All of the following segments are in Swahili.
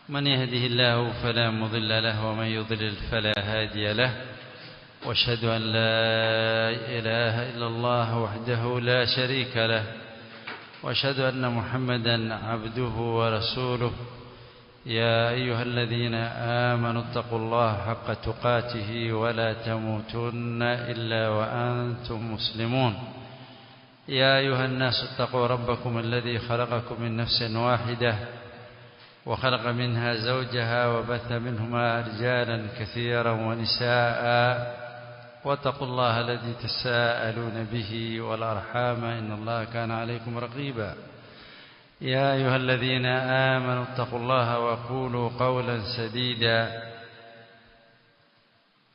من يهده الله فلا مضل له ومن يضلل فلا هادي له واشهد أن لا إله إلا الله وحده لا شريك له واشهد أن محمدا عبده ورسوله يا أيها الذين آمنوا اتقوا الله حق تقاته ولا تموتن إلا وأنتم مسلمون يا أيها الناس اتقوا ربكم الذي خلقكم من نفس واحدة وخلق منها زوجها وبث منهما رجالا كثيرا ونساء واتقوا الله الذي تساءلون به والأرحام إن الله كان عليكم رقيبا يا أيها الذين آمنوا اتقوا الله وقولوا قولا سديدا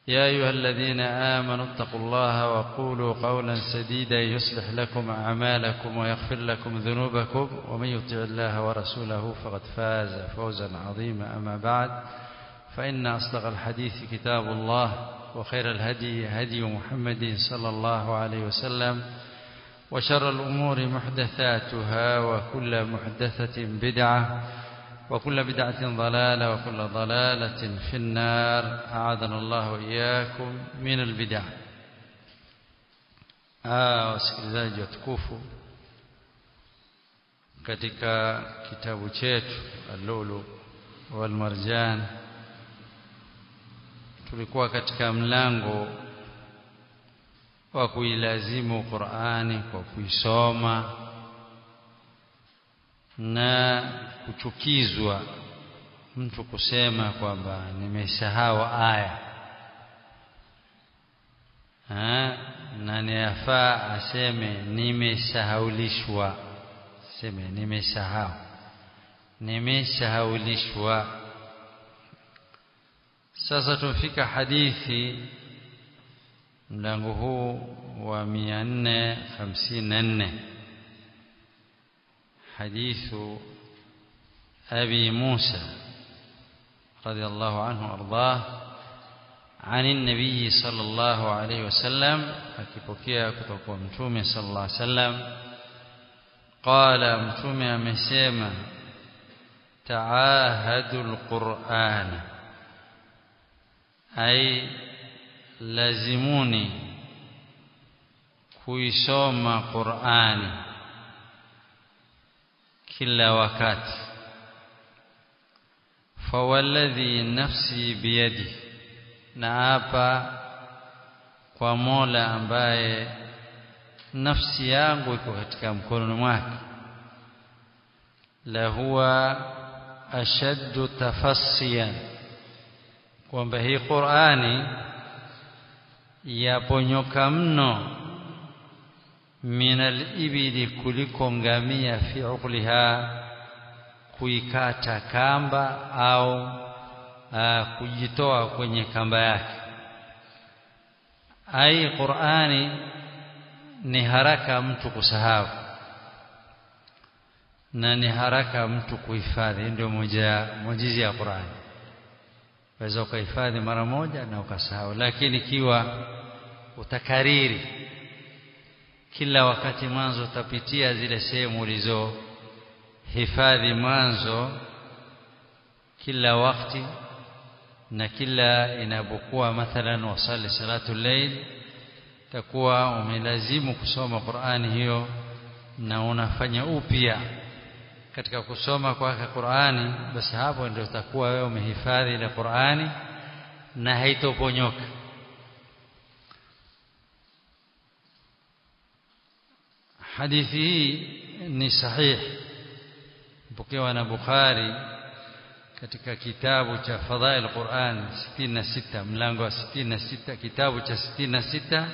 يا أيها الذين آمنوا اتقوا الله وقولوا قولا سديدا يصلح لكم أعمالكم ويغفر لكم ذنوبكم ومن يطع الله ورسوله فقد فاز فوزا عظيما أما بعد فإن أصدق الحديث كتاب الله وخير الهدي هدي محمد صلى الله عليه وسلم وشر الأمور محدثاتها وكل محدثة بدعة وكل بدعة ضلالة وكل ضلالة في النار أعاذنا الله وإياكم من البدع. Wasikilizaji watukufu, katika kitabu chetu Al-Lu'lu' wal Marjan tulikuwa katika mlango wa kuilazimu Qur'ani kwa kuisoma na kuchukizwa mtu kusema kwamba nimesahau aya na niyafaa aseme nimesahaulishwa, seme nimesahaulishwa. Sasa tumefika hadithi mlango huu wa 454 حديث أبي موسى رضي الله عنه وأرضاه عن النبي صلى الله عليه وسلم akipokea kutoka kwa mtume صلى الله عليه وسلم قال mtume amesema ta'ahadul Qur'an ay lazimuni kuisoma Qur'ani kila wakati. Fawalladhi nafsi biyadi, na hapa kwa Mola ambaye nafsi yangu iko katika mkono mwake. La huwa ashaddu tafassiyan, kwamba hii Qur'ani yaponyoka mno min al-ibili, kuliko ngamia, fi uqliha, kuikata kamba au kujitoa kwenye kamba yake. Ai Qur'ani ni haraka mtu kusahau na ni haraka mtu kuhifadhi. Ndio muujiza ya Qur'ani, waweza kuhifadhi mara moja na ukasahau, lakini ikiwa utakariri kila wakati, mwanzo utapitia zile sehemu ulizo hifadhi mwanzo kila wakati, na kila inapokuwa mathalan wasali salatu layl, takuwa umelazimu kusoma Qur'ani hiyo, na unafanya upya katika kusoma kwa Qur'ani. Basi hapo ndio utakuwa wewe umehifadhi ile Qur'ani na haitoponyoka. Hadithi hii ni sahih, mpokewa na Bukhari katika kitabu cha Fadhail Qur'an 66, mlango wa 66, kitabu cha 66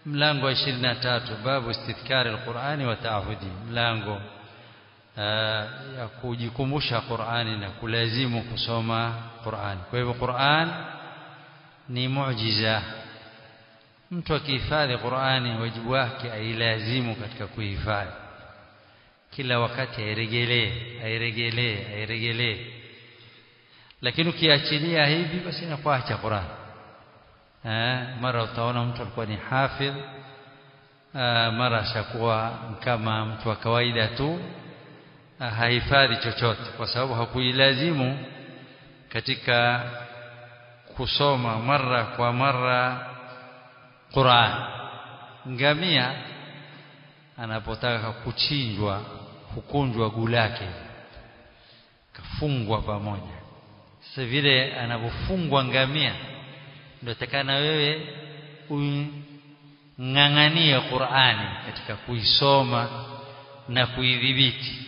mlango wa 23, babu istidhkari al-Qur'ani wa ta'ahudi, mlango ya kujikumbusha Qur'ani na kulazimu kusoma Qur'ani. Kwa hivyo Qur'an ni muujiza. Mtu akihifadhi Qur'ani, wajibu wake ailazimu katika kuhifadhi kila wakati, airegelee. Lakini ukiachilia hivi, basi inakuacha Qur'an. Mara utaona mtu alikuwa ni hafidh, mara shakuwa kama mtu wa kawaida tu, hahifadhi chochote, kwa sababu hakuilazimu katika kusoma mara kwa mara Qur'an. Ngamia anapotaka kuchinjwa hukunjwa gulake, kafungwa pamoja. Sasa vile anapofungwa ngamia, ndio takana wewe ung'ang'anie Qur'ani katika kuisoma na kuidhibiti.